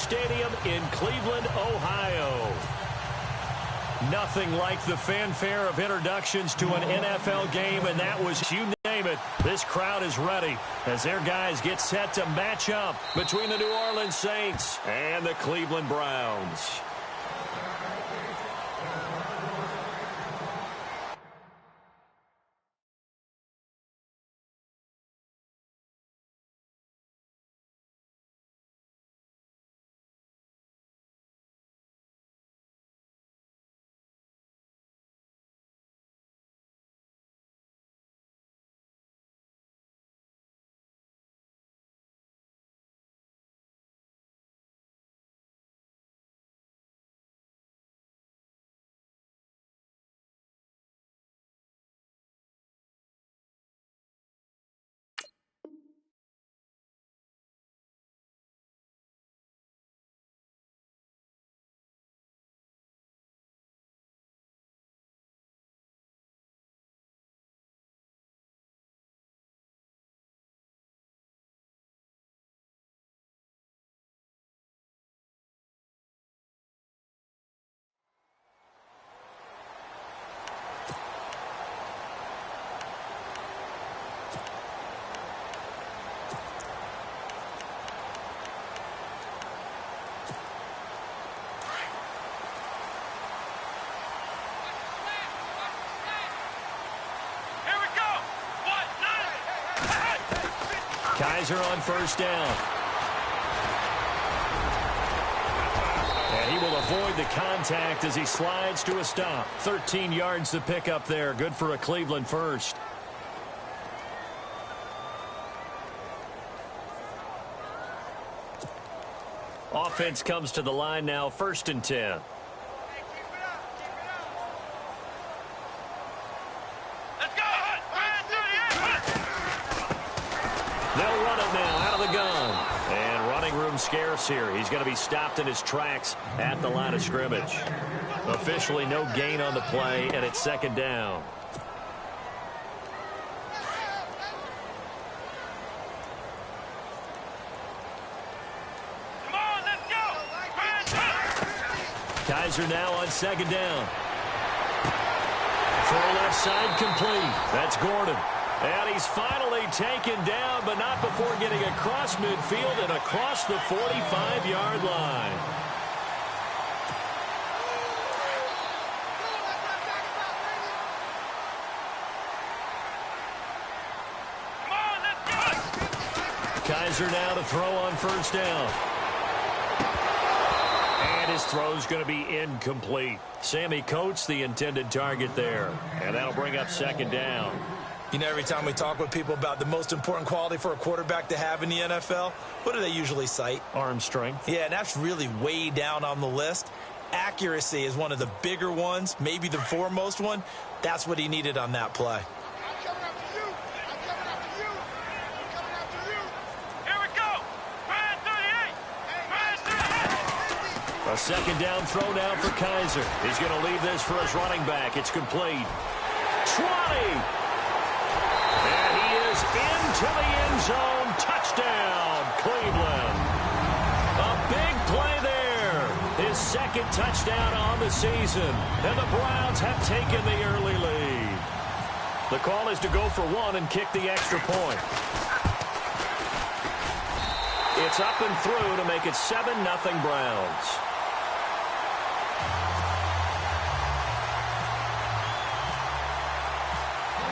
Stadium in Cleveland, Ohio. Nothing like the fanfare of introductions to an NFL game, and that was, you name it, this crowd is ready as their guys get set to match up between the New Orleans Saints and the Cleveland Browns. Kaiser on first down. And he will avoid the contact as he slides to a stop. 13 yards to pick up there. Good for a Cleveland first. Offense comes to the line now, 1st and 10. They'll run it now out of the gun. And running room scarce here. He's going to be stopped in his tracks at the line of scrimmage. Officially no gain on the play, and it's 2nd down. Come on, let's go. Kaiser now on 2nd down. Throw left side complete. That's Gordon. And he's finally taken down, but not before getting across midfield and across the 45-yard line. Come on, let's go. Kaiser now to throw on 1st down. And his throw's going to be incomplete. Sammy Coates, the intended target there. And that'll bring up 2nd down. You know, every time we talk with people about the most important quality for a quarterback to have in the NFL, what do they usually cite? Arm strength. Yeah, and that's really way down on the list. Accuracy is one of the bigger ones, maybe the foremost one. That's what he needed on that play. Here we go. Brand 38. Brand 38. A 2nd down throw now for Kaiser. He's going to leave this for his running back. It's complete. 20. Into the end zone. Touchdown, Cleveland. A big play there. His 2nd touchdown on the season. And the Browns have taken the early lead. The call is to go for 1 and kick the extra point. It's up and through to make it 7-0 Browns.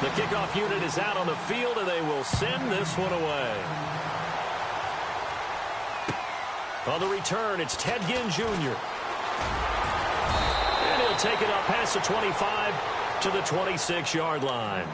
The kickoff unit is out on the field, and they will send this one away. On the return, it's Ted Ginn Jr. And he'll take it up past the 25 to the 26-yard line.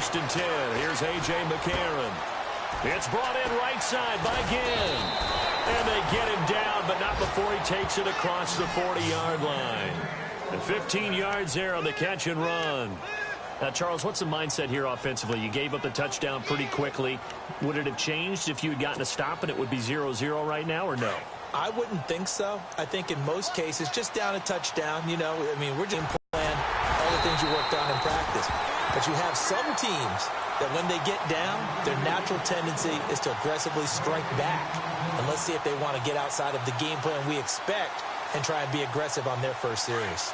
1st and 10. Here's A.J. McCarron. It's brought in right side by Ginn. And they get him down, but not before he takes it across the 40-yard line. And 15 yards there on the catch and run. Now, Charles, what's the mindset here offensively? You gave up the touchdown pretty quickly. Would it have changed if you had gotten a stop and it would be 0-0 right now, or no? I wouldn't think so. I think in most cases, just down a touchdown, you know, I mean, we're just playing all the things you worked on in practice. But you have some teams that when they get down, their natural tendency is to aggressively strike back. And let's see if they want to get outside of the game plan we expect and try and be aggressive on their first series.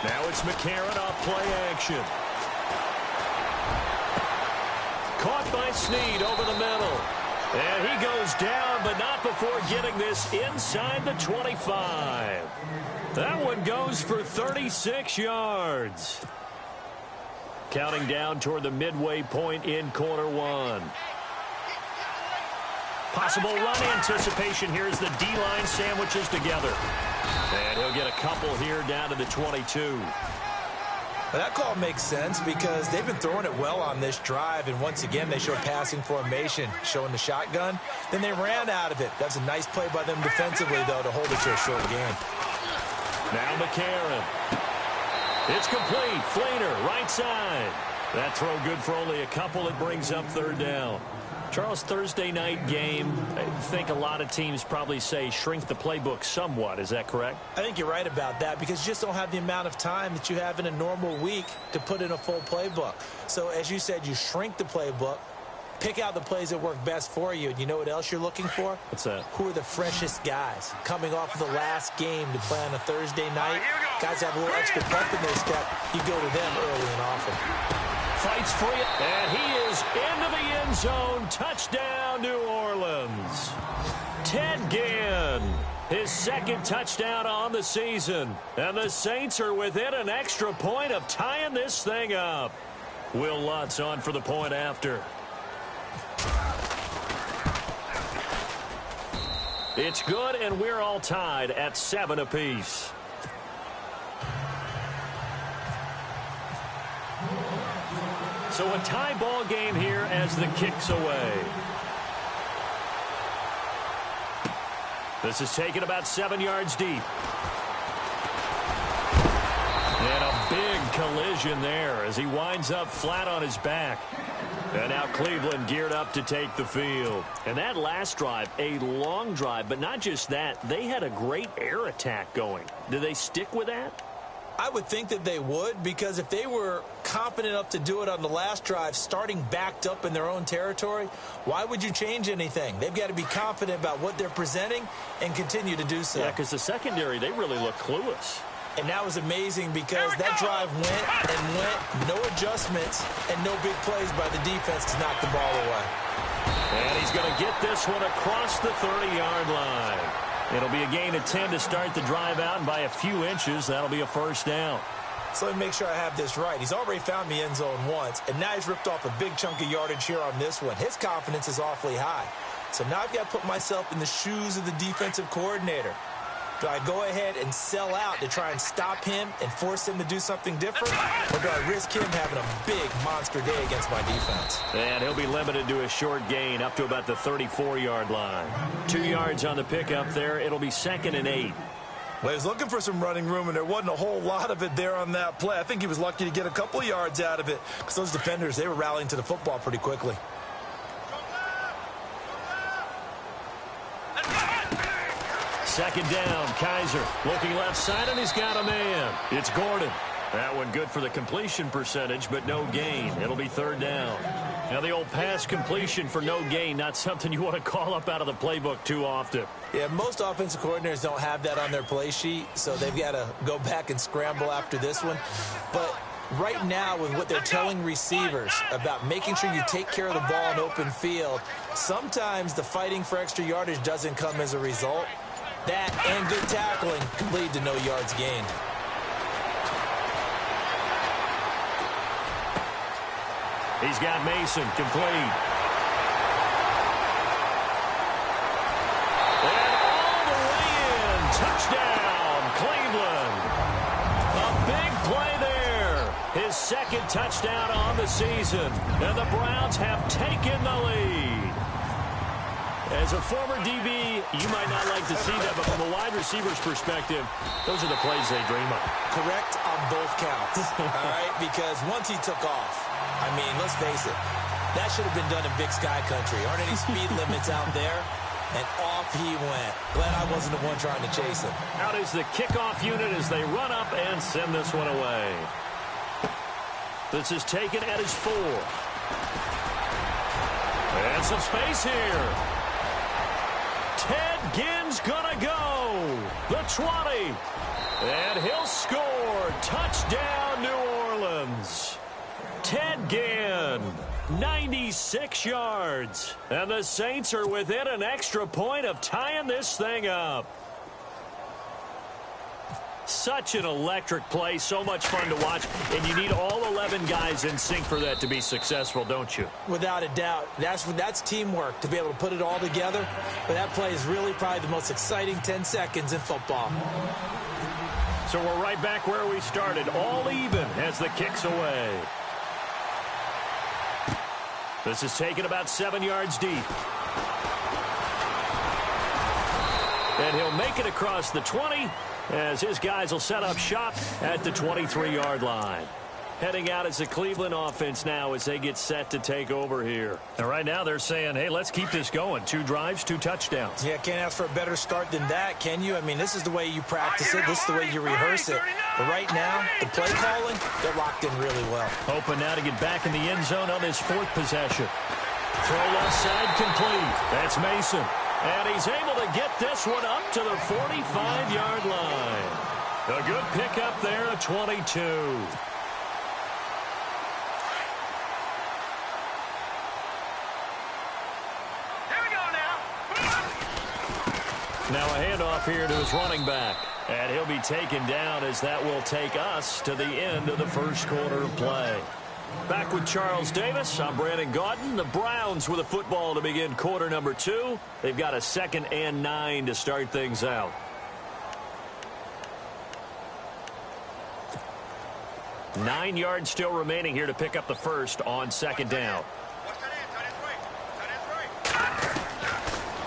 Now it's McCarron off play action. Caught by Snead over the middle. And he goes down, but not before getting this inside the 25. That one goes for 36 yards. Counting down toward the midway point in quarter one. Possible run anticipation. Here's the D-line sandwiches together. And he'll get a couple here down to the 22. Well, that call makes sense because they've been throwing it well on this drive, and once again they show passing formation, showing the shotgun. Then they ran out of it. That's a nice play by them defensively, though, to hold it to a short game. Now McCarron. It's complete. Fleener, right side. That throw good for only a couple. It brings up third down. Charles, Thursday night game, I think a lot of teams probably say shrink the playbook somewhat. Is that correct? I think you're right about that because you just don't have the amount of time that you have in a normal week to put in a full playbook. So, as you said, you shrink the playbook, pick out the plays that work best for you, and you know what else you're looking for? What's that? Who are the freshest guys coming off of the last game to play on a Thursday night? Guys have a little extra pep in their step. You go to them early and often. Fights for it, and he is into the end zone. Touchdown, New Orleans. Ted Ginn, his second touchdown on the season. And the Saints are within an extra point of tying this thing up. Will Lutz on for the point after. It's good, and we're all tied at 7 apiece. So a tie ball game here as the kick's away. This is taken about 7 yards deep. And a big collision there as he winds up flat on his back. And now Cleveland geared up to take the field. And that last drive, a long drive, but not just that. They had a great air attack going. Do they stick with that? I would think that they would, because if they were confident enough to do it on the last drive, starting backed up in their own territory, why would you change anything? They've got to be confident about what they're presenting and continue to do so. Yeah, because the secondary, they really look clueless. And that was amazing because that drive went and went, no adjustments, and no big plays by the defense to knock the ball away. And he's going to get this one across the 30-yard line. It'll be a gain of 10 to start the drive out, and by a few inches, that'll be a first down. So let me make sure I have this right. He's already found the end zone once, and now he's ripped off a big chunk of yardage here on this one. His confidence is awfully high. So now I've got to put myself in the shoes of the defensive coordinator. Do I go ahead and sell out to try and stop him and force him to do something different? Or do I risk him having a big monster day against my defense? And he'll be limited to a short gain up to about the 34-yard line. 2 yards on the pickup there. It'll be 2nd and 8. Well, he was looking for some running room, and there wasn't a whole lot of it there on that play. I think he was lucky to get a couple of yards out of it because those defenders, they were rallying to the football pretty quickly. Second down, Kaiser looking left side, and he's got a man. It's Gordon. That one good for the completion percentage, but no gain. It'll be 3rd down. Now the old pass completion for no gain, not something you want to call up out of the playbook too often. Yeah, most offensive coordinators don't have that on their play sheet, so they've got to go back and scramble after this one. But right now, with what they're telling receivers about making sure you take care of the ball in open field, sometimes the fighting for extra yardage doesn't come as a result. That and good tackling could lead to no yards gained. He's got Mason complete. And all the way in. Touchdown. his second touchdown on the season. And the Browns have taken the lead. As a former DB, you might not like to see that, but from a wide receiver's perspective, those are the plays they dream of. Correct on both counts, all right? Because once he took off, I mean, let's face it, that should have been done in Big Sky Country. Aren't any speed limits out there? And off he went. Glad I wasn't the one trying to chase him. Out is the kickoff unit as they run up and send this one away. This is taken at his 4. And some space here. Ted Ginn's gonna go. The 20. And he'll score. Touchdown, New Orleans. Ted Ginn. 96 yards. And the Saints are within an extra point of tying this thing up. Such an electric play, so much fun to watch, and you need all 11 guys in sync for that to be successful, don't you? Without a doubt. That's teamwork, to be able to put it all together. But that play is really probably the most exciting 10 seconds in football. So we're right back where we started, all even as the kick's away. This is taken about 7 yards deep. And he'll make it across the 20 as his guys will set up shop at the 23-yard line. Heading out as the Cleveland offense now as they get set to take over here. And right now they're saying, hey, let's keep this going. 2 drives, 2 touchdowns. Yeah, can't ask for a better start than that, can you? I mean, this is the way you practice it. This is the way you rehearse it. But right now, the play calling, they're locked in really well. Hoping now to get back in the end zone on his 4th possession. Throw left side complete. That's Mason. And he's able to get this one up to the 45-yard line. A good pickup there at 22. Now a handoff here to his running back. And he'll be taken down as that will take us to the end of the first quarter of play. Back with Charles Davis, I'm Brandon Gaudin. The Browns with a football to begin quarter number 2. They've got a 2nd and 9 to start things out. Nine yards still remaining here to pick up the first on 2nd down.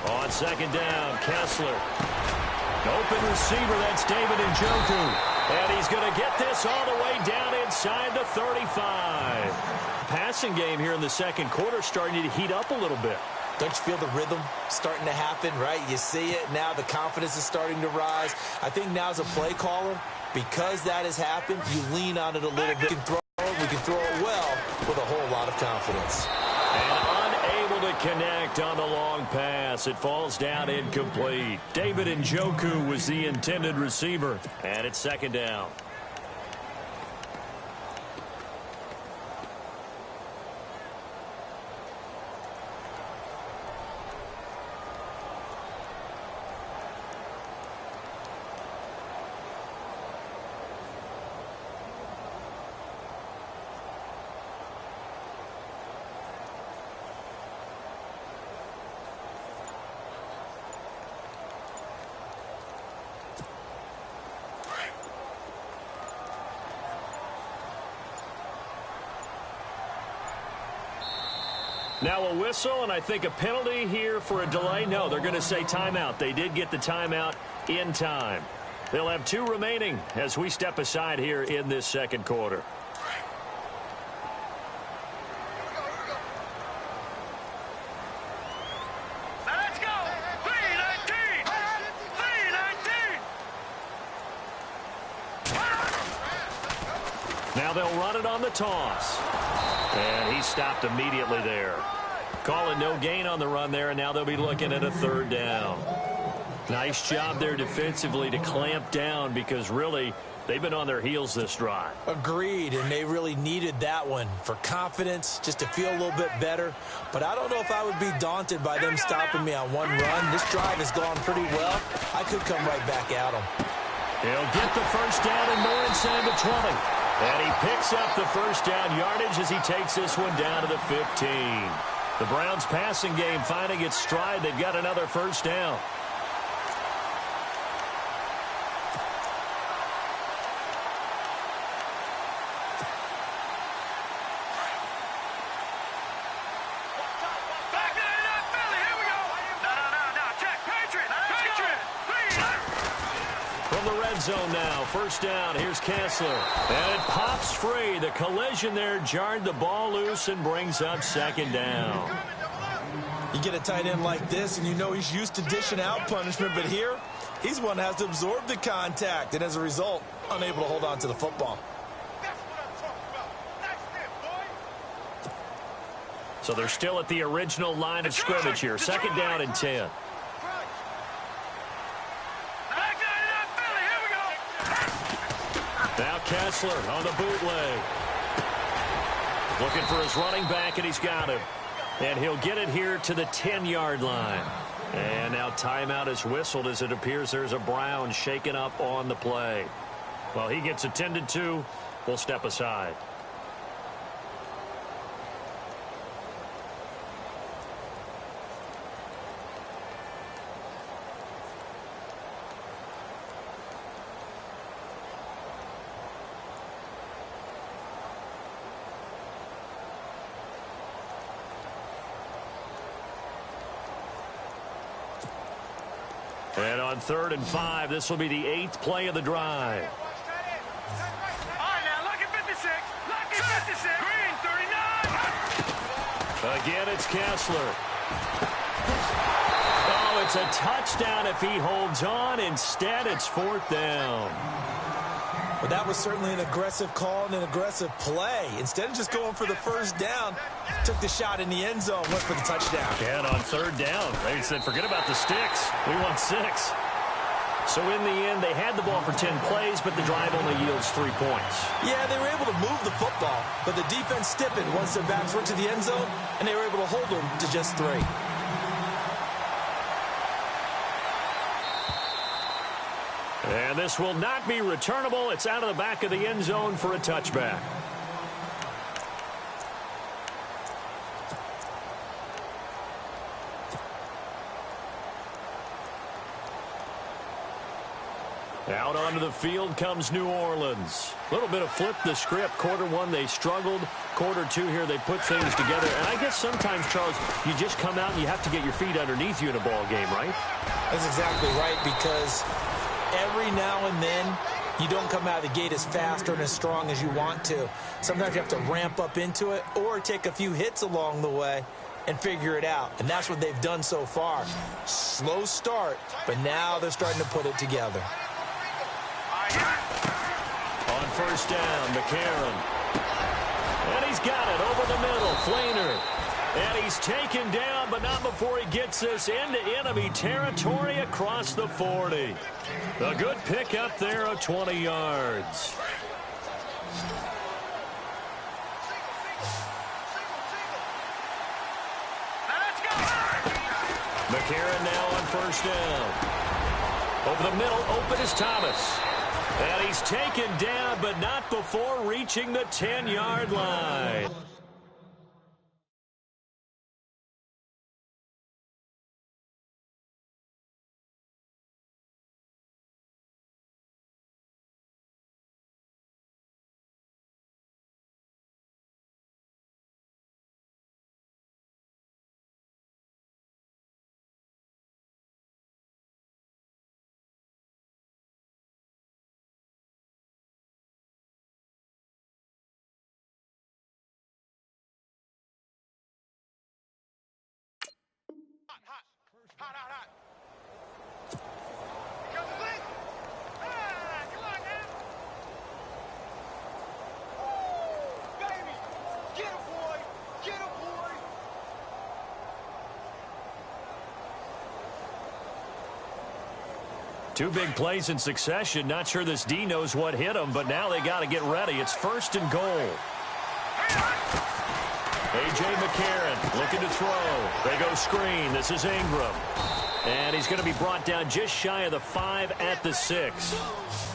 On 2nd down, Kessler. Open receiver, that's David Njoku. And he's going to get this all the way down inside the 35. Passing game here in the second quarter starting to heat up a little bit. Don't you feel the rhythm starting to happen, right? You see it now. The confidence is starting to rise. I think now as a play caller, because that has happened, you lean on it a little bit. We can throw it well with a whole lot of confidence. And unable to connect on the long pass. It falls down incomplete. David Njoku was the intended receiver. And it's 2nd down. Now a whistle, and I think a penalty here for a delay. No, they're going to say timeout. They did get the timeout in time. They'll have 2 remaining as we step aside here in this second quarter. Let's go! 319! 319! Now they'll run it on the toss. And he stopped immediately there. Calling no gain on the run there, and now they'll be looking at a 3rd down. Nice job there defensively to clamp down because really they've been on their heels this drive. Agreed, and they really needed that one for confidence, just to feel a little bit better. But I don't know if I would be daunted by them stopping me on one run. This drive has gone pretty well. I could come right back at them. He'll get the first down and more inside the 20. And he picks up the first down yardage as he takes this one down to the 15. The Browns passing game finding its stride. They've got another first down. end zone now. First down. Here's Kessler. And it pops free. The collision there jarred the ball loose and brings up second down. You get a tight end like this, and you know he's used to dishing out punishment, but here, he's one that has to absorb the contact, and as a result, unable to hold on to the football. So they're still at the original line of scrimmage here. Second down and 10. Now Kessler on the bootleg. Looking for his running back, and he's got him. And he'll get it here to the 10-yard line. And now timeout is whistled as it appears there's a Brown shaken up on the play. Well, he gets attended to. We'll step aside. And on 3rd and 5, this will be the 8th play of the drive. All right, now, lucky 56. Lucky 56. Green, 39. Again, it's Kessler. Oh, it's a touchdown if he holds on. Instead, it's 4th down. But that was certainly an aggressive call and an aggressive play. Instead of just going for the first down, took the shot in the end zone, went for the touchdown. And on 3rd down, they said, forget about the sticks. We want 6. So in the end, they had the ball for 10 plays, but the drive only yields 3 points. Yeah, they were able to move the football, but the defense stiffened once their backs went to the end zone, and they were able to hold them to just 3. And this will not be returnable. It's out of the back of the end zone for a touchback. Out onto the field comes New Orleans. A little bit of flip the script. Quarter 1, they struggled. Quarter 2 here, they put things together. And I guess sometimes, Charles, you just come out and you have to get your feet underneath you in a ball game, right? That's exactly right, because every now and then, you don't come out of the gate as fast or as strong as you want to. Sometimes you have to ramp up into it or take a few hits along the way and figure it out. And that's what they've done so far. Slow start, but now they're starting to put it together. On 1st down, McCarron. And he's got it over the middle. Flainer. And he's taken down, but not before he gets us into enemy territory across the 40. A good pickup there of 20 yards. McCarron now on 1st down. Over the middle, open is Thomas. And he's taken down, but not before reaching the 10-yard line. Hot. Here comes the blitz. Ah, come on now. Oh, baby. Get him, boy. Get him, boy. Two big plays in succession. Not sure this D knows what hit him, but now they got to get ready. It's 1st and goal. A.J. McCarron looking to throw. They go screen. This is Ingram. And he's going to be brought down just shy of the 5 at the 6.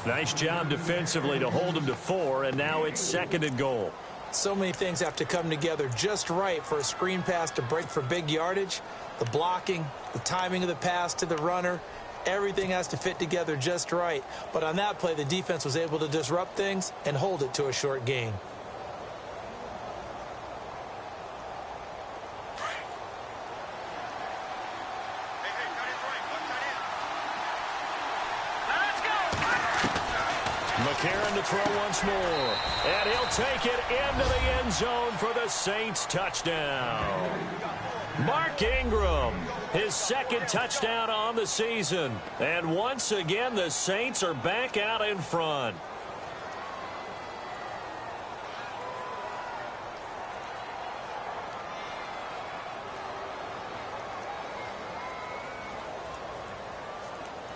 Nice job defensively to hold him to 4, and now it's 2nd and goal. So many things have to come together just right for a screen pass to break for big yardage. The blocking, the timing of the pass to the runner, everything has to fit together just right. But on that play, the defense was able to disrupt things and hold it to a short gain. McCarron to throw once more. And he'll take it into the end zone for the Saints touchdown. Mark Ingram, his second touchdown on the season. And once again, the Saints are back out in front.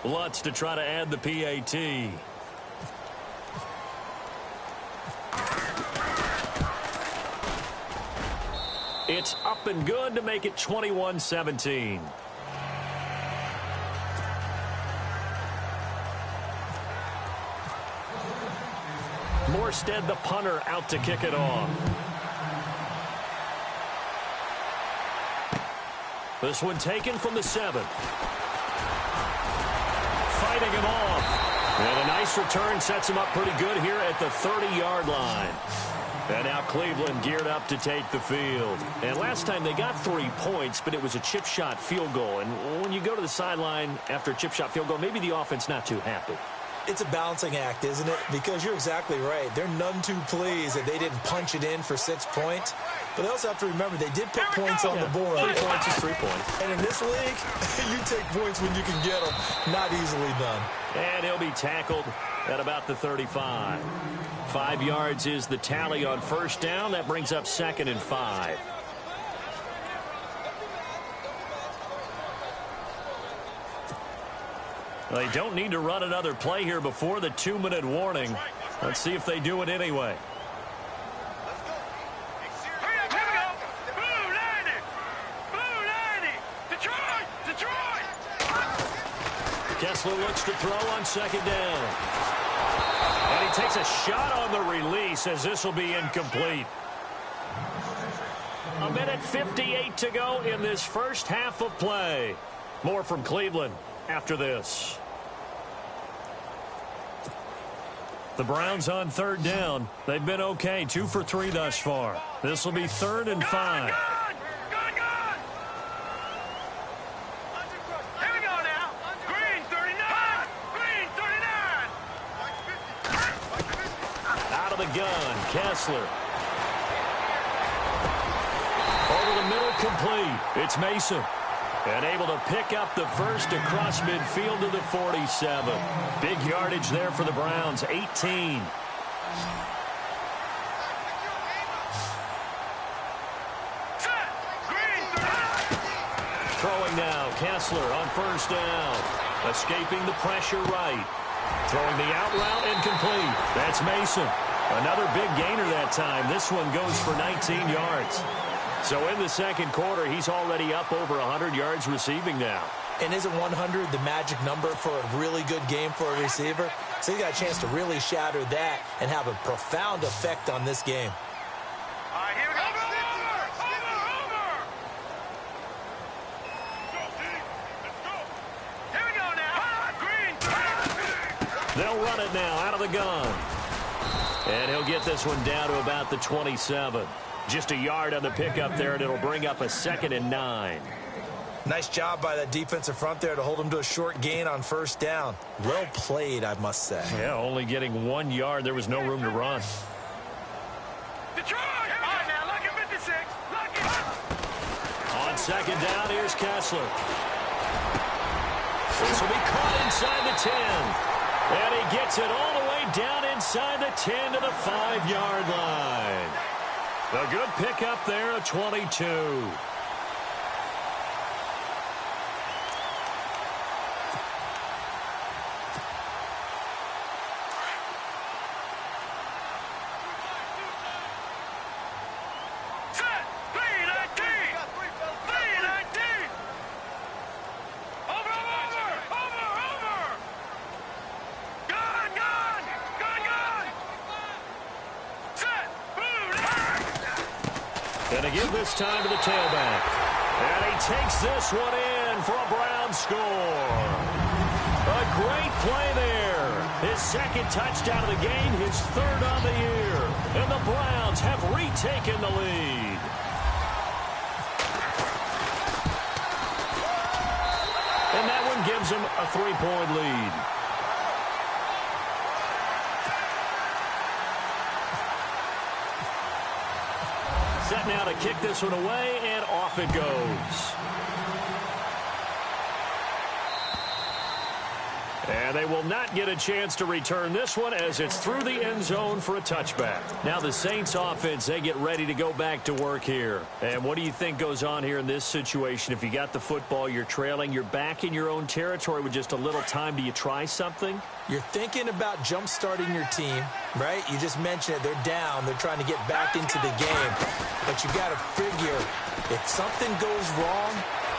Lutz to try to add the PAT. It's up and good to make it 21-17. Morstead, the punter, out to kick it off. This one taken from the 7. Fighting him off. And a nice return sets him up pretty good here at the 30-yard line. And now Cleveland geared up to take the field. And last time they got 3 points, but it was a chip shot field goal. And when you go to the sideline after a chip shot field goal, maybe the offense not too happy. It's a balancing act, isn't it? Because you're exactly right. They're none too pleased that they didn't punch it in for 6 points. But they also have to remember they did put points on the board. 3 points is 3 points. And in this league, you take points when you can get them. Not easily done. And he'll be tackled at about the 35. 5 yards is the tally on first down. That brings up 2nd and 5. They don't need to run another play here before the 2-minute warning. Let's see if they do it anyway. Kessler looks to throw on 2nd down. And he takes a shot on the release as this will be incomplete. 1:58 to go in this first half of play. More from Cleveland after this. The Browns on 3rd down. They've been okay, 2 for 3 thus far. This will be 3rd and 5. Here we go now. Green 39. Green 39. Out of the gun, Kessler. Over the middle, complete. It's Mason. And able to pick up the first across midfield to the 47. Big yardage there for the Browns, 18. Throwing now, Kessler on first down. Escaping the pressure right. Throwing the out route incomplete. That's Mason. Another big gainer that time. This one goes for 19 yards. So in the second quarter, he's already up over 100 yards receiving now. And isn't 100 the magic number for a really good game for a receiver? So he got a chance to really shatter that and have a profound effect on this game. All right, here we go. Here we go now. Green. They'll run it now out of the gun. And he'll get this one down to about the 27. Just a yard on the pickup there, and it'll bring up a 2nd and 9. Nice job by that defensive front there to hold him to a short gain on first down. Well played, I must say. Yeah, only getting 1 yard. There was no room to run. Detroit. All right, now, lucky 56. Lucky. On 2nd down, here's Kessler. This will be caught inside the 10. And he gets it all the way down inside the 10 to the 5-yard line. A good pickup there, a 22. And to give this time to the tailback. And he takes this one in for a Browns score. A great play there. His 2nd touchdown of the game, his 3rd on the year. And the Browns have retaken the lead. And that one gives them a 3-point lead. set now to kick this one away, and off it goes. And they will not get a chance to return this one as it's through the end zone for a touchback. Now the Saints offense, they get ready to go back to work here. And what do you think goes on here in this situation? If you got the football, you're trailing, you're back in your own territory with just a little time. Do you try something? You're thinking about jump-starting your team, right? You just mentioned it. They're down. They're trying to get back into the game. But you got to figure if something goes wrong,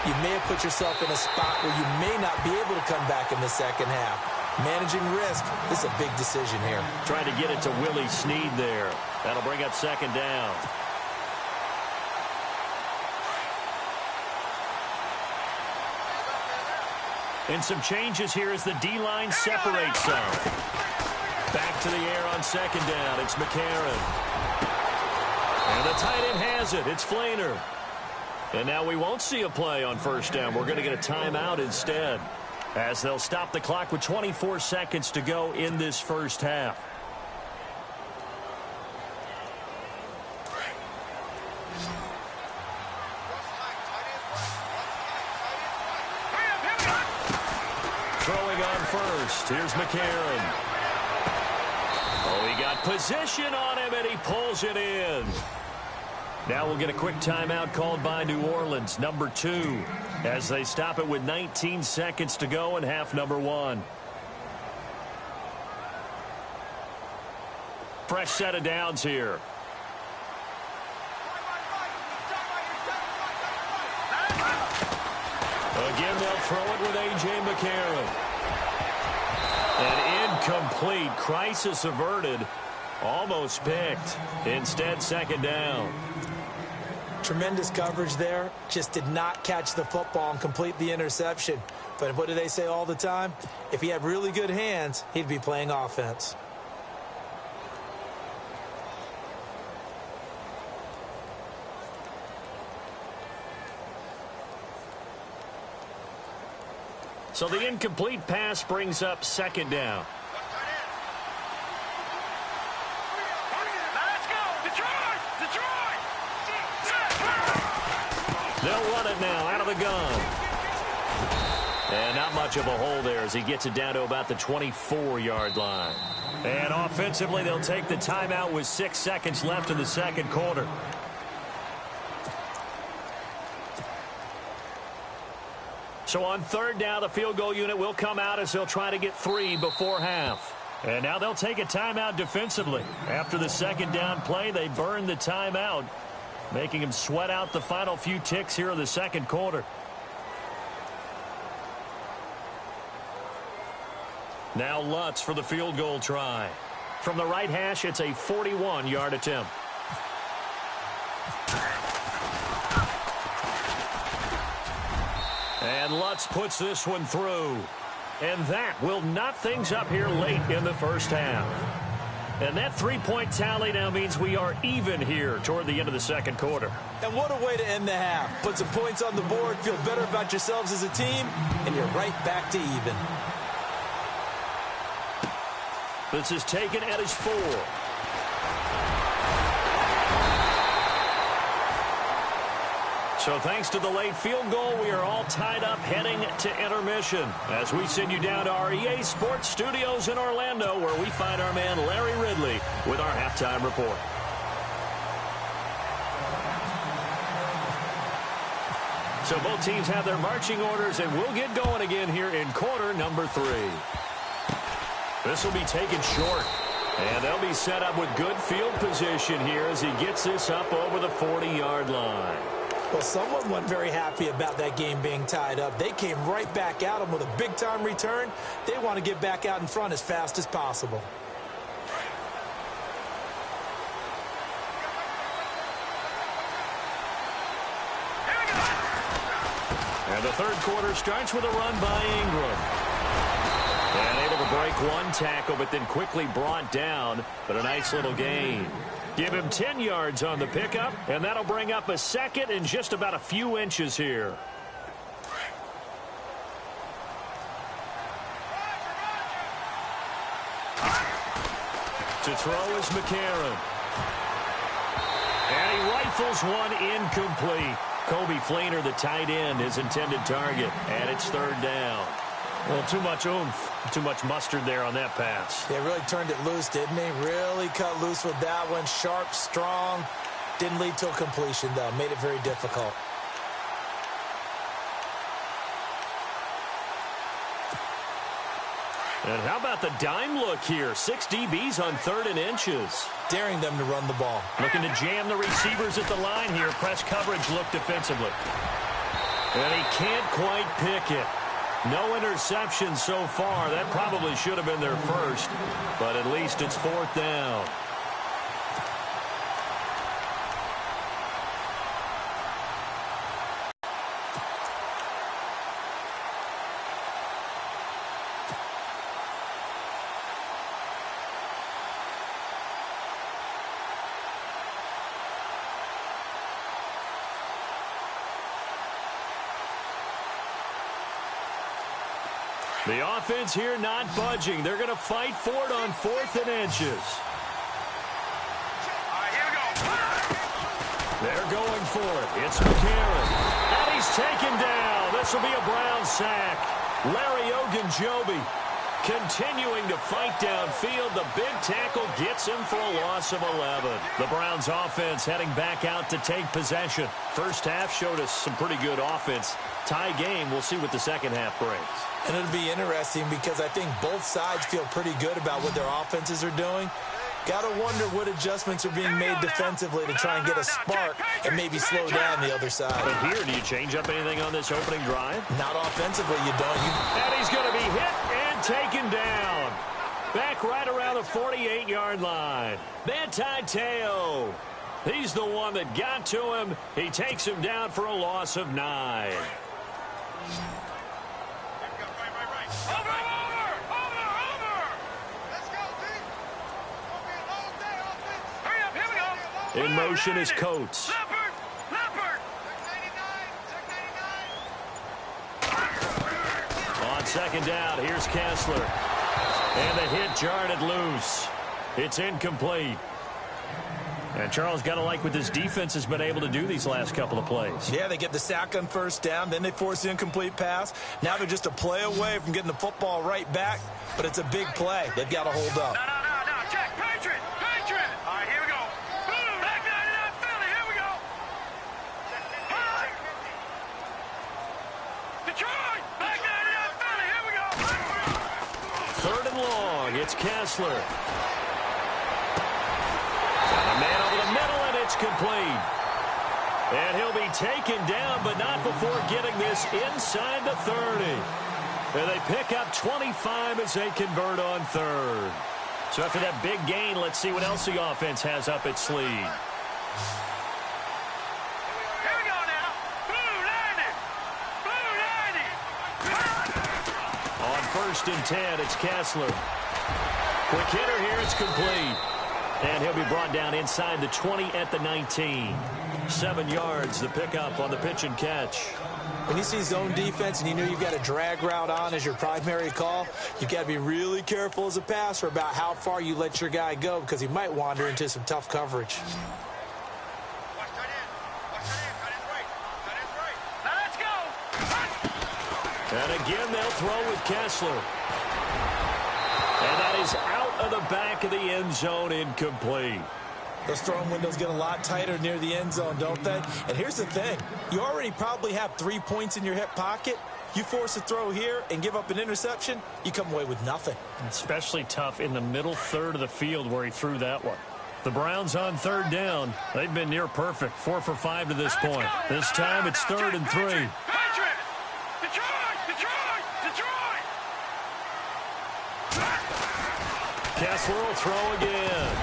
you may have put yourself in a spot where you may not be able to come back in the second half. Managing risk, this is a big decision here. Trying to get it to Willie Snead there. That'll bring up second down. And some changes here as the D-line separates some. Back to the air on second down. It's McCarron. And the tight end has it. It's Flainer. And now we won't see a play on first down. We're going to get a timeout instead, as they'll stop the clock with 24 seconds to go in this first half. Throwing on first. Here's McCarron. Oh, he got position on him, and he pulls it in. Now we'll get a quick timeout called by New Orleans, number 2, as they stop it with 19 seconds to go in half number 1. Fresh set of downs here. Again, they'll throw it with A.J. McCarron. An incomplete. Crisis averted. Almost picked. Instead, second down. Tremendous coverage there. Just did not catch the football and complete the interception. But what do they say all the time? If he had really good hands, he'd be playing offense. So the incomplete pass brings up second down. They'll run it now out of the gun. And not much of a hole there as he gets it down to about the 24-yard line. And offensively, they'll take the timeout with 6 seconds left in the second quarter. So on third down, the field goal unit will come out as they'll try to get 3 before half. And now they'll take a timeout defensively. After the second down play, they burn the timeout, making him sweat out the final few ticks here in the second quarter. Now Lutz for the field goal try. From the right hash, it's a 41-yard attempt. And Lutz puts this one through. And that will knot things up here late in the first half. And that three-point tally now means we are even here toward the end of the second quarter. And what a way to end the half. Put some points on the board, feel better about yourselves as a team, and you're right back to even. This is taken at his 4. So thanks to the late field goal, we are all tied up heading to intermission as we send you down to our EA Sports Studios in Orlando, where we find our man Larry Ridley with our halftime report. So both teams have their marching orders, and we'll get going again here in quarter number 3. This will be taken short, and they'll be set up with good field position here as he gets this up over the 40-yard line. Well, someone wasn't very happy about that game being tied up. They came right back at him with a big-time return. They want to get back out in front as fast as possible. And the third quarter starts with a run by Ingram. And able to break one tackle, but then quickly brought down. But a nice little gain. Give him 10 yards on the pickup, and that'll bring up a second and just about a few inches here. To throw is McCarron. And he rifles one incomplete. Kobe Fleener, the tight end, his intended target. And it's third down. Well, too much oomph, too much mustard there on that pass. Yeah, really turned it loose, didn't he? Really cut loose with that one. Sharp, strong. Didn't lead to a completion, though. Made it very difficult. And how about the dime look here? 6 DBs on 3rd and inches. Daring them to run the ball. Looking to jam the receivers at the line here. Press coverage look defensively. And he can't quite pick it. No interception so far. That probably should have been their first. But at least it's 4th down. The offense here not budging. They're going to fight for it on 4th and inches. All right, here we go. They're going for it. It's McCarron. And he's taken down. This will be a Brown sack. Larry Ogunjobi continuing to fight downfield. The big tackle gets him for a loss of 11. The Browns offense heading back out to take possession. First half showed us some pretty good offense. Tie game. We'll see what the second half brings. And it'll be interesting because I think both sides feel pretty good about what their offenses are doing. Got to wonder what adjustments are being made defensively to try and get a spark and maybe slow down the other side. But here, do you change up anything on this opening drive? Not offensively, you don't. And he's going to be hit and taken down. Back right around the 48-yard line. Manti Te'o. He's the one that got to him. He takes him down for a loss of 9. In motion is Coates. On second down, here's Kessler. And the hit jarred it loose. It's incomplete. And Charles, got to like what this defense has been able to do these last couple of plays. Yeah, they get the sack on first down, then they force the incomplete pass. Now they're just a play away from getting the football right back, but it's a big play. They've got to hold up. No. Check. Patriot. All right, here we go. Boom. Back 99 Philly. Here we go. Detroit. Back 99 Philly. Here we go. 3rd and long. It's Kessler. A man over the middle, and it's complete. And he'll be taken down, but not before getting this inside the 30. And they pick up 25 as they convert on 3rd. So after that big gain, let's see what else the offense has up its sleeve. Here we go now. Blue 90. On 1st and 10, it's Kessler. Quick hitter here, it's complete. And he'll be brought down inside the 20 at the 19. 7 yards, the pickup on the pitch and catch. When you see zone defense and you know you've got a drag route on as your primary call, you've got to be really careful as a passer about how far you let your guy go because he might wander into some tough coverage. Watch that in. Cut his right. Now let's go. And again, they'll throw with Kessler. And that is out of the back of the end zone, incomplete. Those throwing windows get a lot tighter near the end zone, don't they? And here's the thing. You already probably have 3 points in your hip pocket. You force a throw here and give up an interception, you come away with nothing. Especially tough in the middle third of the field where he threw that one. The Browns on 3rd down. They've been near perfect. 4 for 5 to this point. This time it's 3rd and 3. Patriot. Detroit. Kessler will throw again.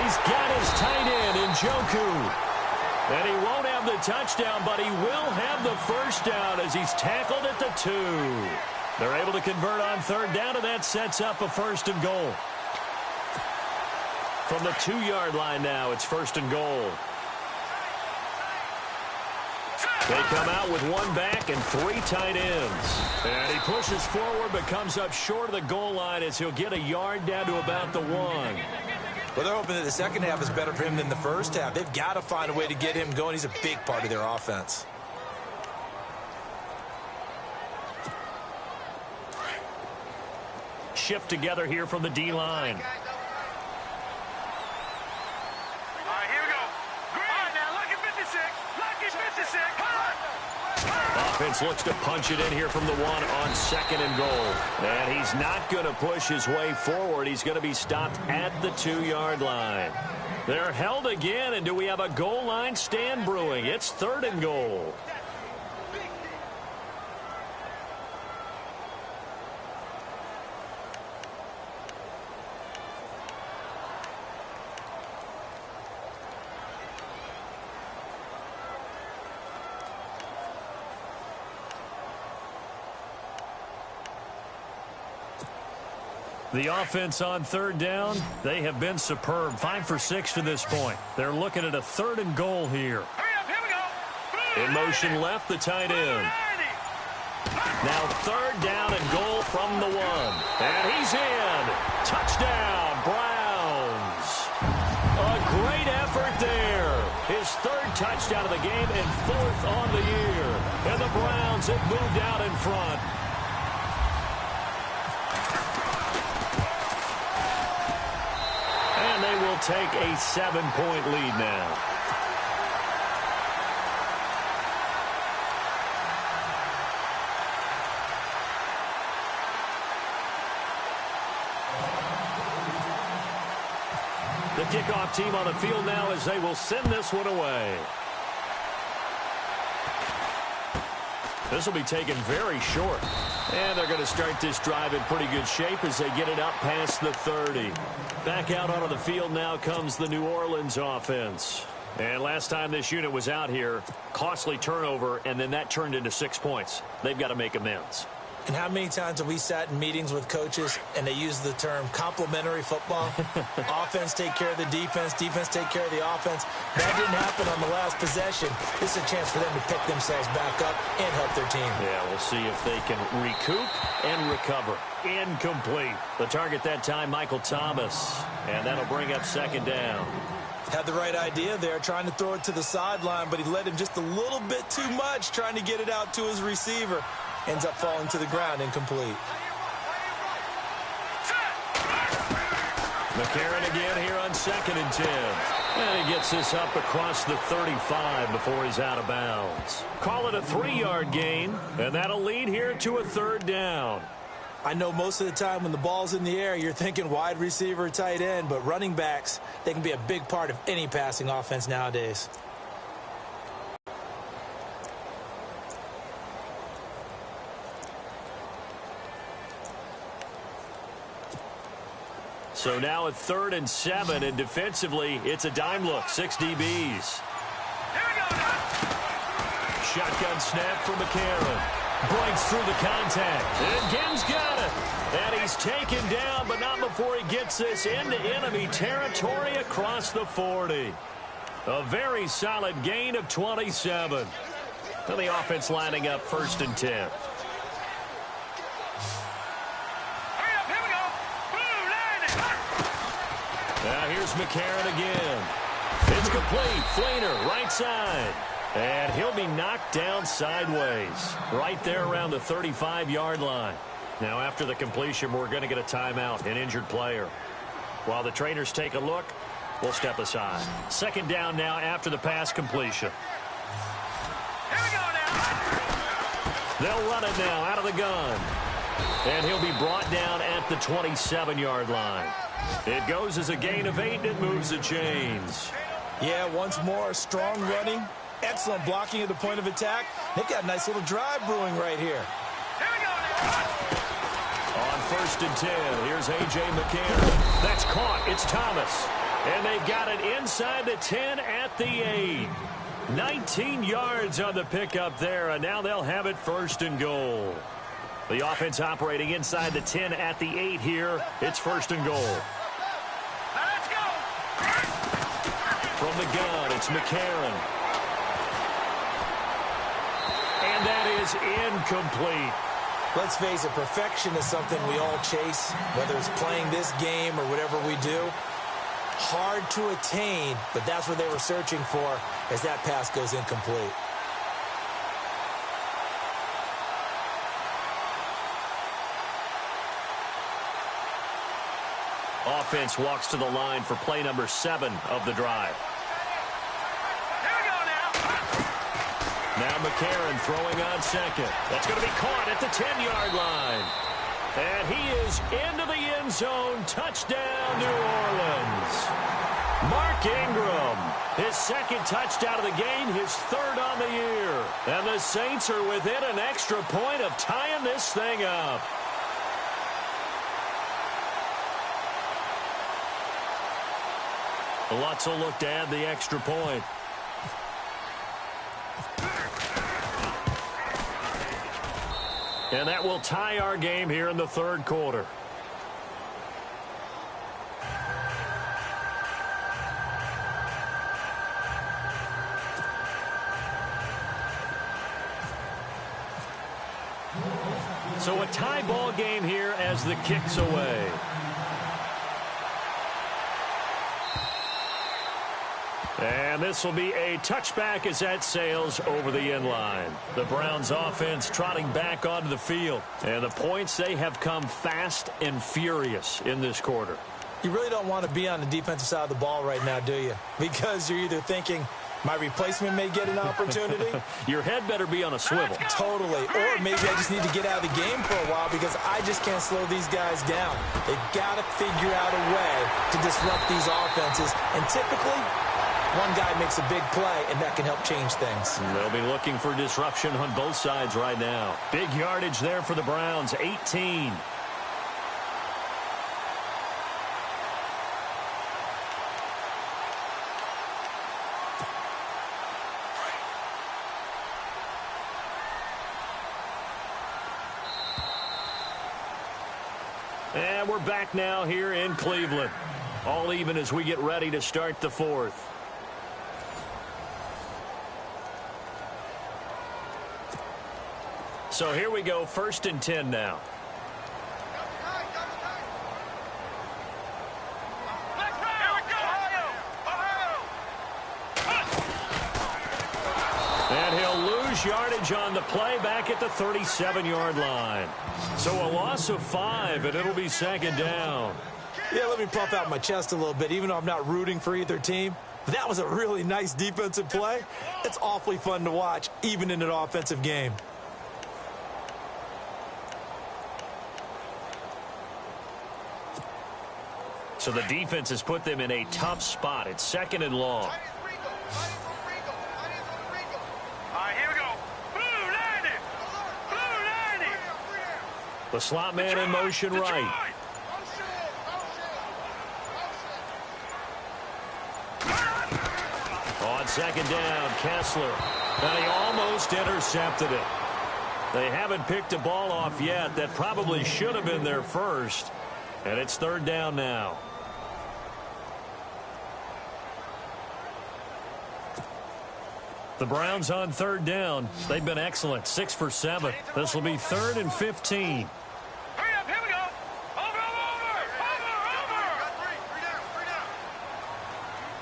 He's got his tight end in Njoku. And he won't have the touchdown, but he will have the first down as he's tackled at the 2. They're able to convert on 3rd down, and that sets up a 1st and goal. From the 2-yard line now, it's 1st and goal. They come out with 1 back and 3 tight ends. And he pushes forward but comes up short of the goal line as he'll get a yard down to about the 1. Well, they're hoping that the second half is better for him than the first half. They've got to find a way to get him going. He's a big part of their offense. Shift together here from the D-line. All right, here we go. Green. All right, now, lucky 56. Lucky 56. Offense looks to punch it in here from the one on second and goal. And he's not going to push his way forward. He's going to be stopped at the 2-yard line. They're held again, and do we have a goal line stand brewing? It's third and goal. The offense on third down, they have been superb. 5 for 6 to this point. They're looking at a third and goal here. Hurry up, here we go. In motion left, the tight end. Now third down and goal from the one. And he's in. Touchdown, Browns. A great effort there. His third touchdown of the game and fourth on the year. And the Browns have moved out in front. They will take a 7-point lead now. The kickoff team on the field now as they will send this one away. This will be taken very short. And they're going to start this drive in pretty good shape as they get it up past the 30. Back out onto the field now comes the New Orleans offense. And last time this unit was out here, costly turnover, and then that turned into 6 points. They've got to make amends. And how many times have we sat in meetings with coaches and they use the term complementary football? Offense take care of the defense, defense take care of the offense. That didn't happen on the last possession. This is a chance for them to pick themselves back up and help their team. Yeah, we'll see if they can recoup and recover. Incomplete. The target that time, Michael Thomas. And that'll bring up second down. Had the right idea there, trying to throw it to the sideline, but he led him just a little bit too much, trying to get it out to his receiver. Ends up falling to the ground, incomplete. McCarron again here on 2nd and 10. And he gets this up across the 35 before he's out of bounds. Call it a 3-yard gain, and that'll lead here to a third down. I know most of the time when the ball's in the air, you're thinking wide receiver, tight end, but running backs, they can be a big part of any passing offense nowadays. So now at 3rd and 7, and defensively, it's a dime look. 6 DBs. Here we go now. Shotgun snap for McCarron. Breaks through the contact. And Gibbs got it. And he's taken down, but not before he gets this into enemy territory across the 40. A very solid gain of 27. And the offense lining up 1st and 10. Now here's McCarron again. It's complete. Fleener, right side. And he'll be knocked down sideways. Right there around the 35-yard line. Now after the completion, we're going to get a timeout, an injured player. While the trainers take a look, we'll step aside. 2nd down now after the pass completion. Here we go now. They'll run it now out of the gun. And he'll be brought down at the 27-yard line. It goes as a gain of 8, and it moves the chains. Yeah, once more, strong running, excellent blocking at the point of attack. They've got a nice little drive brewing right here. Here we go now. On 1st and 10, here's A.J. McCarron. That's caught. It's Thomas. And they've got it inside the 10 at the 8. 19 yards on the pickup there, and now they'll have it 1st and goal. The offense operating inside the 10 at the 8 here. It's 1st and goal. Now let's go. From the gun, it's McCarron. And that is incomplete. Let's face it, perfection is something we all chase, whether it's playing this game or whatever we do. hard to attain, but that's what they were searching for as that pass goes incomplete. Offense walks to the line for play number 7 of the drive. Here we go now. Now McCarron throwing on second. That's going to be caught at the 10-yard line. And he is into the end zone. Touchdown, New Orleans. Mark Ingram, his second touchdown of the game, his third on the year. And the Saints are within an extra point of tying this thing up. Lutz will look to add the extra point. And that will tie our game here in the third quarter. So a tie ball game here as the kick's away. And this will be a touchback as that sails over the end line. The Browns offense trotting back onto the field. And the points, they have come fast and furious in this quarter. You really don't want to be on the defensive side of the ball right now, do you? Because you're either thinking, my replacement may get an opportunity. Your head better be on a swivel. Totally. Or maybe I just need to get out of the game for a while because I just can't slow these guys down. They've got to figure out a way to disrupt these offenses. And typically, one guy makes a big play, and that can help change things. They'll be looking for disruption on both sides right now. Big yardage there for the Browns, 18. And we're back now here in Cleveland. All even as we get ready to start the fourth. So here we go, 1st and 10 now. And he'll lose yardage on the play back at the 37-yard line. So a loss of 5, and it'll be 2nd down. Yeah, let me puff out my chest a little bit, even though I'm not rooting for either team. That was a really nice defensive play. It's awfully fun to watch, even in an offensive game. So the defense has put them in a tough spot. It's 2nd and long. All right, here we go. Blue 90. Blue 90. The slot man in motion right. On 2nd down, Kessler. And he almost intercepted it. They haven't picked a ball off yet. That probably should have been their first. And it's 3rd down now. The Browns on 3rd down. They've been excellent. 6 for 7. This will be 3rd and 15. Hurry up, here we go. Over. Three down.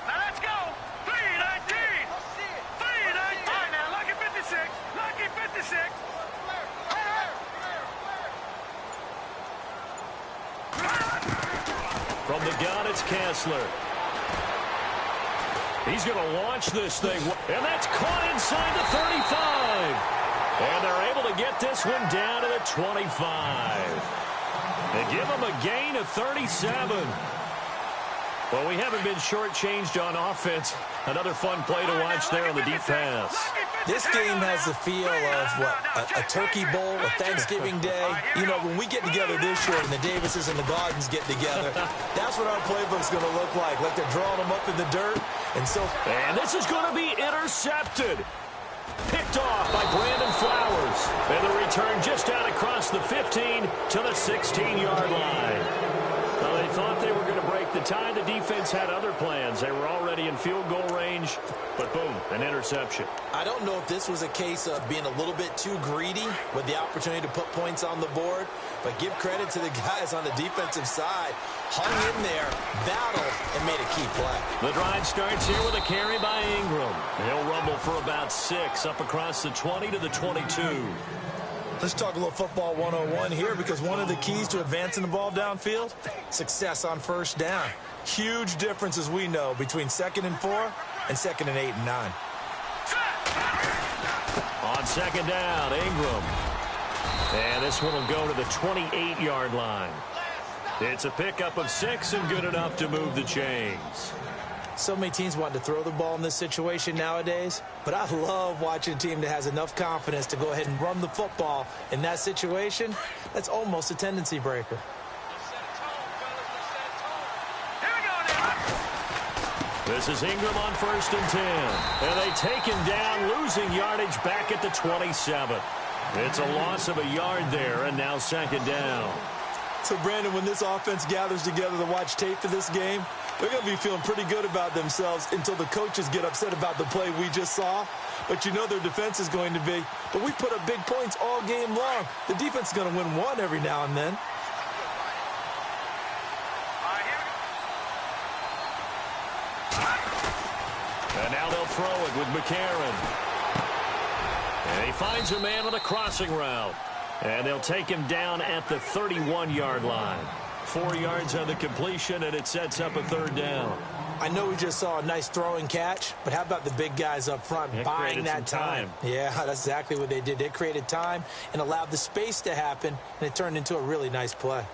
Now let's go. 3-19. 3-19. All right, now, lucky 56. Lucky 56. From the gun, it's Kessler. He's going to launch this thing. And that's caught inside the 35. And they're able to get this one down to the 25. They give them a gain of 37. Well, we haven't been shortchanged on offense. Another fun play to watch there on the deep pass. This game has the feel of, a Turkey Bowl, a Thanksgiving Day. You know, when we get together this year and the Davises and the Gardens get together, that's what our playbook's going to look like they're drawing them up in the dirt. And this is going to be intercepted. Picked off by Brandon Flowers. And the return just out across the 15 to the 16-yard line. Well, they thought they were going to break At the time, the defense had other plans. They were already in field goal range, but boom, an interception. I don't know if this was a case of being a little bit too greedy with the opportunity to put points on the board, but give credit to the guys on the defensive side. Hung in there, battled, and made a key play. The drive starts here with a carry by Ingram. He'll rumble for about 6 up across the 20 to the 22. Let's talk a little football 101 here, because one of the keys to advancing the ball downfield, success on first down. Huge difference, as we know, between 2nd and 4 and 2nd and 8 and 9. On 2nd down, Ingram. And this one will go to the 28-yard line. It's a pickup of 6 and good enough to move the chains. So many teams want to throw the ball in this situation nowadays, but I love watching a team that has enough confidence to go ahead and run the football in that situation. That's almost a tendency breaker. This is Ingram on 1st and 10. And they take him down, losing yardage back at the 27. It's a loss of a yard there, and now 2nd down. So, Brandon, when this offense gathers together to watch tape for this game, they're going to be feeling pretty good about themselves until the coaches get upset about the play we just saw. But you know their defense is going to be. But we put up big points all game long. The defense is going to win one every now and then. And now they'll throw it with McCarron. And he finds a man on a crossing route. And they'll take him down at the 31-yard line. 4 yards on the completion, and it sets up a 3rd down. I know we just saw a nice throwing catch, but how about the big guys up front buying that time? Yeah, that's exactly what they did. They created time and allowed the space to happen, and it turned into a really nice play.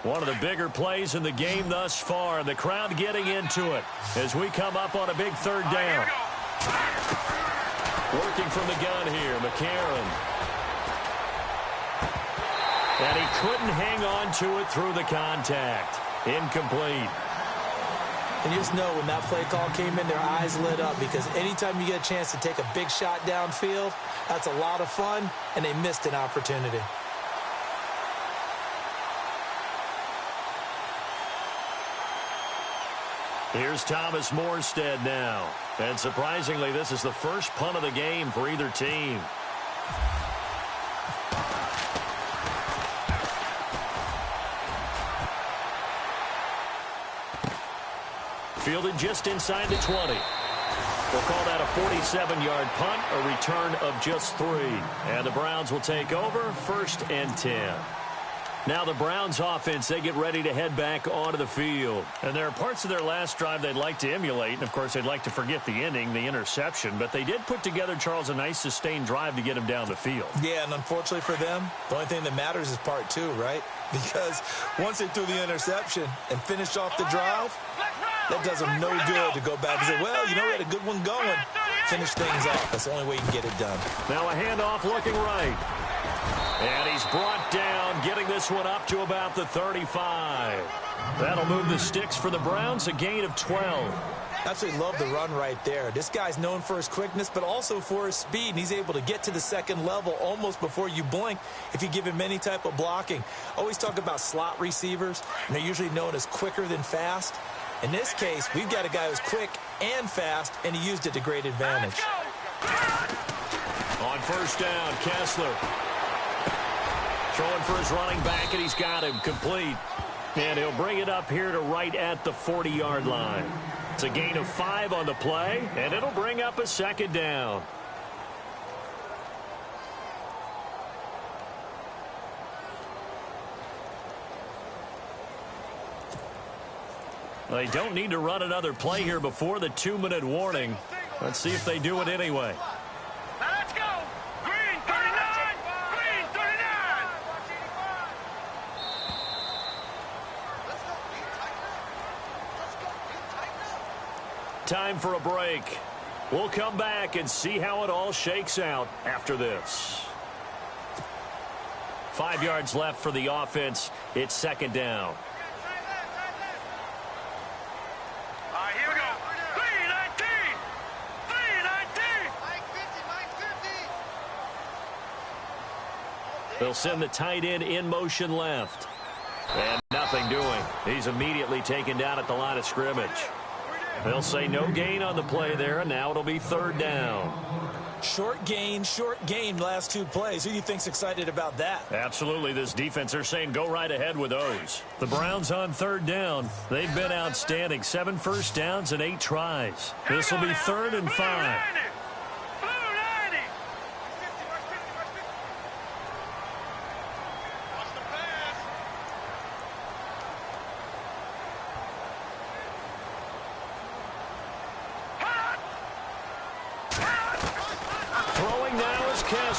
One of the bigger plays in the game thus far. The crowd getting into it as we come up on a big 3rd down. Working from the gun here, McCarron. And he couldn't hang on to it through the contact. Incomplete. And you just know when that play call came in, their eyes lit up, because anytime you get a chance to take a big shot downfield, that's a lot of fun, and they missed an opportunity. Here's Thomas Morstead now. And surprisingly, this is the first punt of the game for either team. Fielded just inside the 20. We'll call that a 47-yard punt, a return of just 3. And the Browns will take over, 1st and 10. Now the Browns offense, they get ready to head back onto the field. And there are parts of their last drive they'd like to emulate. And, of course, they'd like to forget the ending, the interception. But they did put together, Charles, a nice sustained drive to get him down the field. Yeah, and unfortunately for them, the only thing that matters is part 2, right? Because once they threw the interception and finished off the drive, that does them no good to go back and say, well, you know, we had a good one going. Finish things off. That's the only way you can get it done. Now a handoff looking right. And he's brought down, getting this one up to about the 35. That'll move the sticks for the Browns, a gain of 12. Absolutely love the run right there. This guy's known for his quickness, but also for his speed. And he's able to get to the 2nd level almost before you blink if you give him any type of blocking. Always talk about slot receivers, and they're usually known as quicker than fast. In this case, we've got a guy who's quick and fast, and he used it to great advantage. On 1st down, Kessler. Throwing for his running back, and he's got him complete. And he'll bring it up here to right at the 40-yard line. It's a gain of 5 on the play, and it'll bring up a 2nd down. They don't need to run another play here before the 2-minute warning. Let's see if they do it anyway. Now let's go. Green 39. Green 39. Time for a break. We'll come back and see how it all shakes out after this. 5 yards left for the offense. It's 2nd down. Here we go. 319. 319. They'll send the tight end in motion left. And nothing doing. He's immediately taken down at the line of scrimmage. They'll say no gain on the play there, and now it'll be third down. Short gain last two plays. Who do you think's excited about that? Absolutely. This defense, they're saying go right ahead with those. The Browns on third down. They've been outstanding. 7 first downs and 8 tries. This will be 3rd and 5.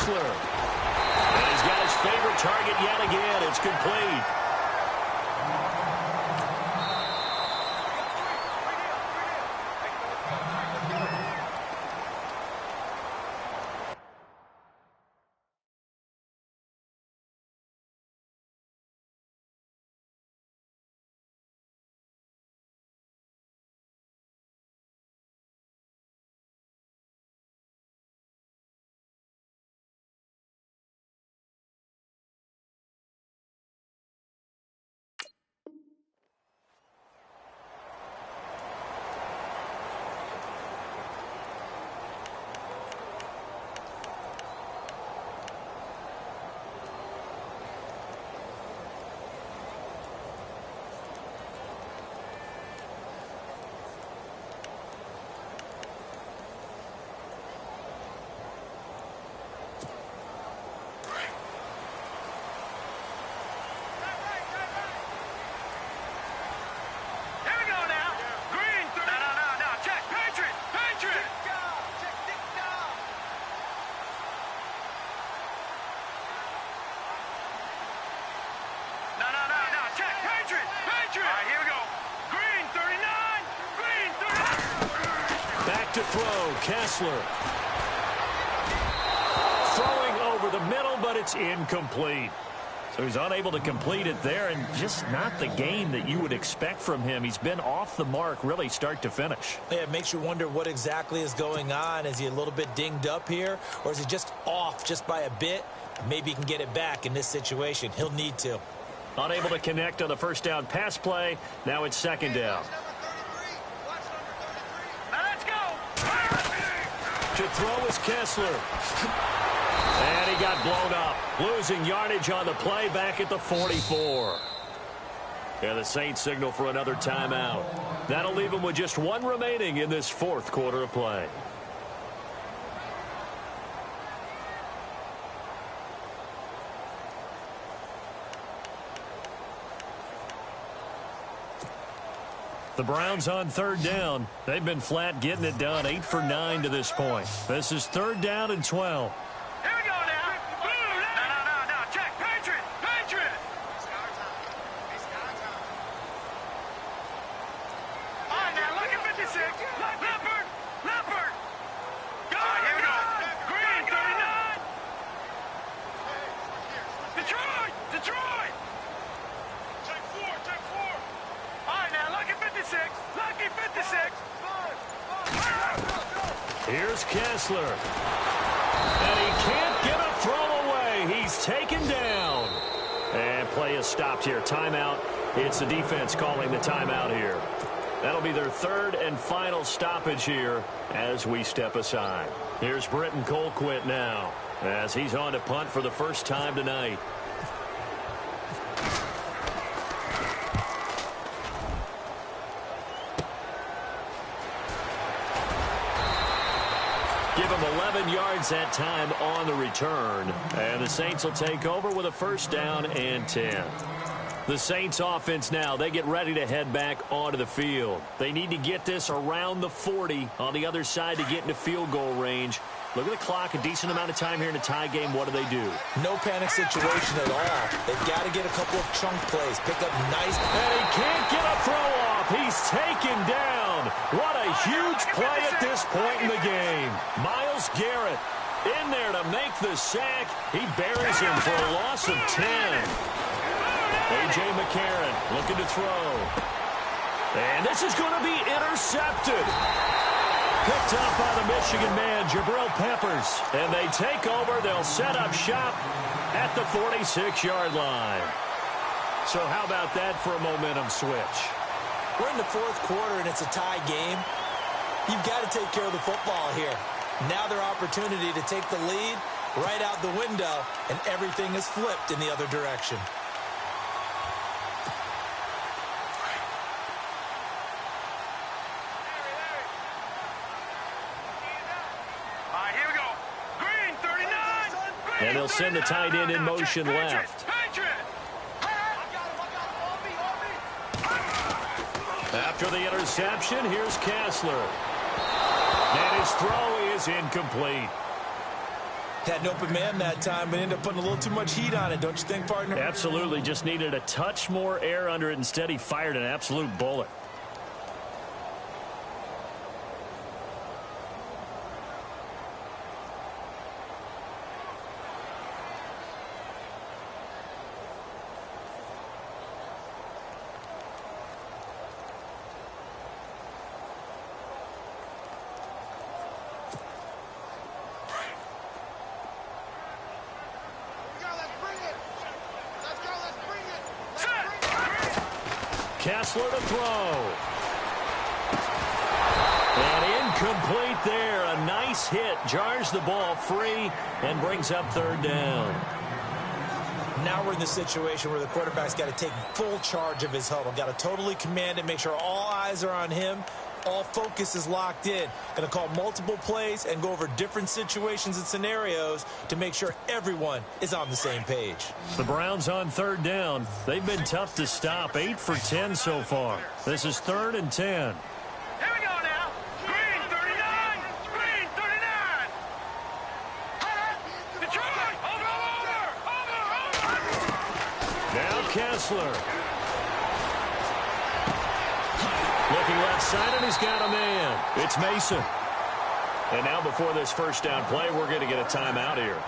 And he's got his favorite target yet again. It's complete. To throw, Kessler. Throwing over the middle, but it's incomplete. So he's unable to complete it there, and just not the game that you would expect from him. He's been off the mark, really, start to finish. Yeah, it makes you wonder what exactly is going on. Is he a little bit dinged up here, or is he just off just by a bit? Maybe he can get it back in this situation. He'll need to. Unable to connect on the first down pass play. Now it's second down. To throw is Kessler. And he got blown up. Losing yardage on the play back at the 44. And the Saints signal for another timeout. That'll leave them with just 1 remaining in this 4th quarter of play. The Browns on third down. They've been flat getting it done. 8 for 9 to this point. This is 3rd down and 12. Here we go now. No. Check. Patriot. All right, now, look at 56. Leopard. Go. Here we go. Green, 39. Detroit. Check 4. All right, now, look at 56. Lucky 56. Here's Kessler. And he can't get a throw away. He's taken down. And play is stopped here. Timeout. It's the defense calling the timeout here. That'll be their 3rd and final stoppage here as we step aside. Here's Britton Colquitt now as he's on to punt for the first time tonight. Give him 11 yards that time on the return. And the Saints will take over with a 1st down and 10. The Saints offense now, they get ready to head back onto the field. They need to get this around the 40 on the other side to get into field goal range. Look at the clock, a decent amount of time here in a tie game. What do? No panic situation at all. They've got to get a couple of chunk plays, pick up nice. And he can't get a throw off. He's taken down. What a huge play at this point in the game. Myles Garrett in there to make the sack. He buries him for a loss of 10. A.J. McCarron looking to throw. And this is going to be intercepted. picked up by the Michigan man, Jabril Peppers. And they take over. They'll set up shop at the 46-yard line. So how about that for a momentum switch? We're in the fourth quarter, and it's a tie game. You've got to take care of the football here. Now their opportunity to take the lead right out the window, and everything is flipped in the other direction. All right, here we go. Green, 39. Green, And they'll send the tight end in motion left. After the interception, here's Kessler. And his throw is incomplete. Had an open man that time, but ended up putting a little too much heat on it, don't you think, partner? Absolutely. Just needed a touch more air under it. Instead, he fired an absolute bullet. Kessler to throw. And incomplete there. A nice hit. Jars the ball free and brings up third down. Now we're in the situation where the quarterback's got to take full charge of his huddle. Got to totally command it, make sure all eyes are on him. All focus is locked in. Going to call multiple plays and go over different situations and scenarios to make sure everyone is on the same page. The Browns on third down. They've been tough to stop. 8 for 10 so far. This is 3rd and 10. Here we go now. Green, 39. Green, 39. Detroit, over. Now Kessler. Looking left side, and he's got a man. It's Mason. And now before this first down play, we're going to get a timeout here,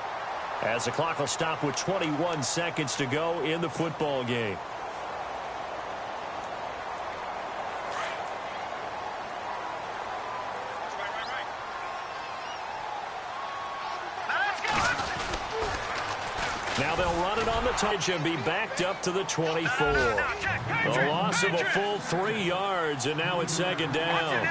as the clock will stop with 21 seconds to go in the football game. Now they'll run it on the touch and be backed up to the 24. A loss of a full 3 yards, and now it's second down.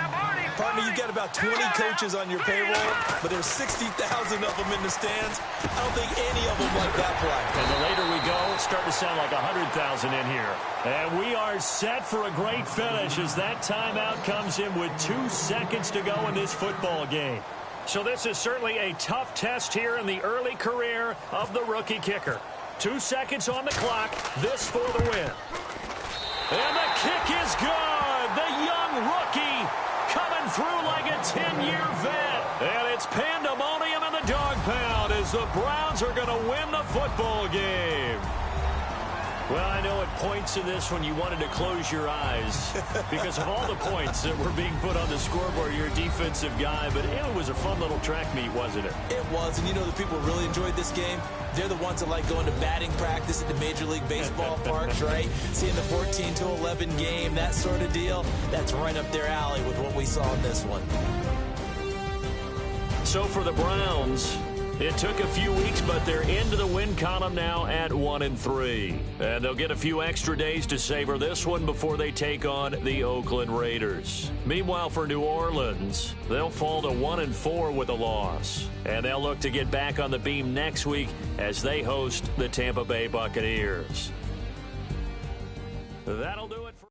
Partner, you've got about 20 coaches on your payroll, but there's 60,000 of them in the stands. I don't think any of them like that play. And the later we go, it's starting to sound like 100,000 in here. And we are set for a great finish as that timeout comes in with 2 seconds to go in this football game. So this is certainly a tough test here in the early career of the rookie kicker. 2 seconds on the clock. This for the win. And the kick is good. The young rookie coming through like a 10-year vet. And it's pandemonium in the dog pound as the Browns are going to win the football game. Well, I know at points in this when you wanted to close your eyes because of all the points that were being put on the scoreboard. You're a defensive guy, but it was a fun little track meet, wasn't it? It was, and you know the people really enjoyed this game? They're the ones that like going to batting practice at the Major League Baseball parks, right? Seeing the 14-11 game, that sort of deal. That's right up their alley with what we saw in this one. So for the Browns, it took a few weeks, but they're into the win column now at 1-3. And they'll get a few extra days to savor this one before they take on the Oakland Raiders. Meanwhile, for New Orleans, they'll fall to 1-4 with a loss. And they'll look to get back on the beam next week as they host the Tampa Bay Buccaneers. That'll do it for